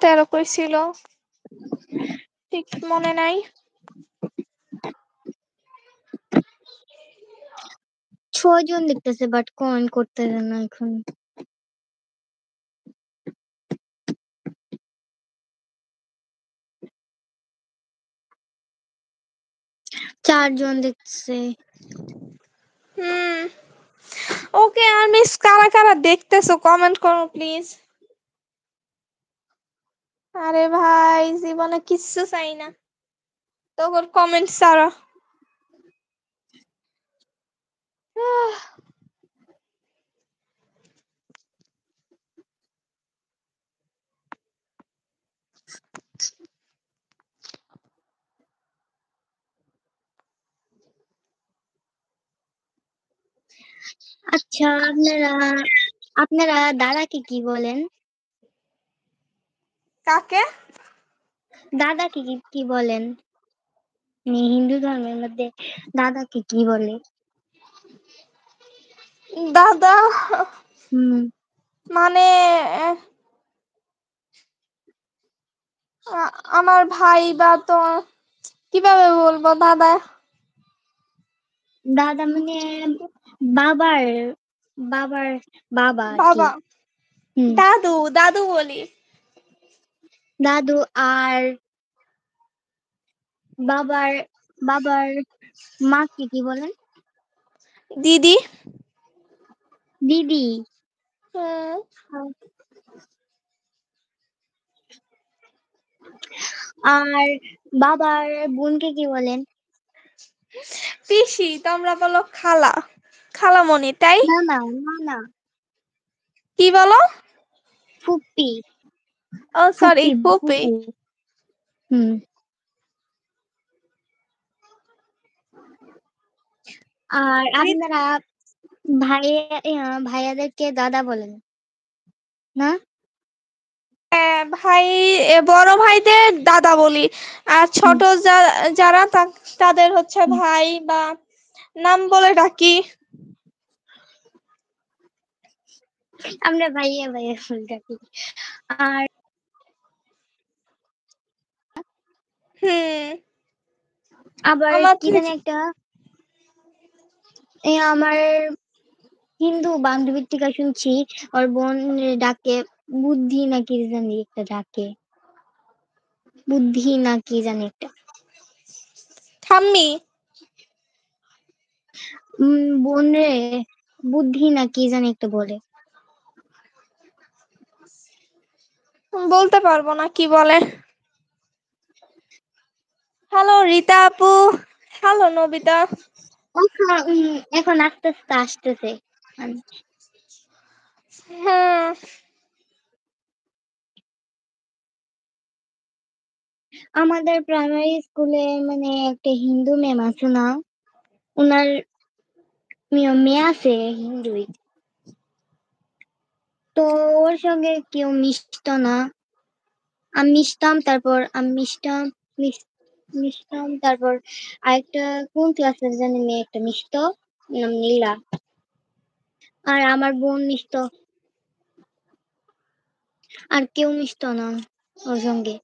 13 কইছিল, ঠিক মনে নাই। 6 জন দেখতেছে বাট কমেন্ট করতেছে না এখন। চারজন দেখছে। ওকে আর মিস কারা কারা দেখতেছো কমেন্ট করো প্লিজ। আরে ভাই জীবনে কিচ্ছু চাই না, তখন কমেন্ট ছাড়া। আচ্ছা আপনারা দাদাকে কি বলেন? কাকে? দাদাকে কি বলেন? হিন্দু ধর্মের মধ্যে দাদাকে কি বলে? দাদা মানে আমার ভাই বা তো কিভাবে বলবো দাদা? দাদা মানে বাবার বাবার বাবা আর কি। বাবা, দাদু দাদু বলি। দাদু আর বাবার বাবার মাকে কি বলেন? দিদি। দিদি। আর বাবার বোনকে কি বলেন? পিসি। তোমরা বলো খালা, খালামণি, তাই? না না না না, কি বলো? ফুপ্পি। ও সরি, ফুপ্পি ফুপি। ফুপু। হুম। আর আপনারা ভাইয়াদেরকে দাদা বলেন না? ভাই, বড় ভাইদের দাদা বলি, আর ছোট যারা তাদের হচ্ছে ভাই বা নাম বলে ডাকি। আমরা ভাইয়া ভাইয়া বলে ডাকি। আর আবার আমার কি জানি একটা আমার হিন্দু বান্ধবীর থেকে শুনছি ওর বোন ডাকে বুদ্ধি নাকি জানি একটা ডাকে, বুদ্ধি নাকি জানি একটা। ঠাম্মি। বোন রে বুদ্ধি নাকি জানি একটা বলে। বলতে পারবো না কি বলে। হ্যালো রীতা আপু, হ্যালো নবিতা। এখন আস্তে আস্তে আসতেছে। আমাদের প্রাইমারি স্কুলে মানে একটা হিন্দু ম্যাম আছে না, ওনার মেয়ে আছে হিন্দুই, তো ওর সঙ্গে কেউ মিশতো না। আমি মিশতাম, তারপর আমি মিশতাম তারপর আরেকটা কোন ক্লাসের জানি মেয়ে একটা মিশতো, নাম নীলা। আর আমার বোন মিশতো, আর কেউ মিশতো না ওর সঙ্গে,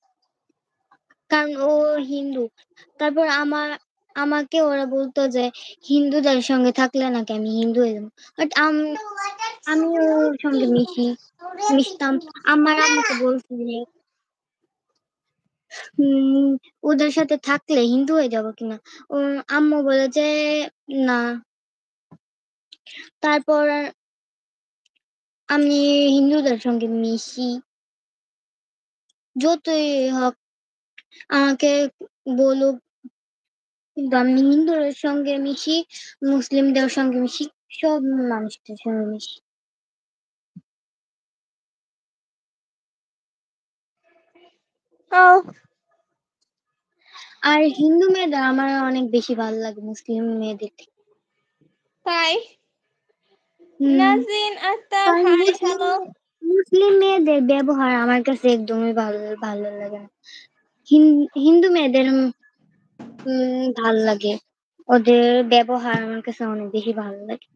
কারণ ও হিন্দু। তারপর আমাকে ওরা বলতো যে হিন্দুদের সঙ্গে থাকলে নাকি আমি হিন্দু হয়ে যাবো, বাট আমি ওর সঙ্গে মিশতাম। আমার আম্মুকে বলছি যে ওদের সাথে থাকলে হিন্দু হয়ে যাবো কিনা। আম্মু বলে যে না। তারপর আমি হিন্দুদের সঙ্গে মিশি, যতই হোক আমাকে বলুক, কিন্তু আমি হিন্দুদের সঙ্গে মিশি, মুসলিমদের সঙ্গে মিশি, সব মানুষদের সঙ্গে মিশি। আর হিন্দু মেয়েদের আমার অনেক বেশি ভালো লাগে মুসলিম মেয়েদের থেকে। তাই? নাজিন আক্তার, কারণ হাই হ্যালো। মুসলিম মেয়েদের ব্যবহার আমার কাছে একদমই ভালো লাগে না। হিন্দু মেয়েদের ভাল লাগে, ওদের ব্যবহার আমার কাছে অনেক বেশি ভালো লাগে।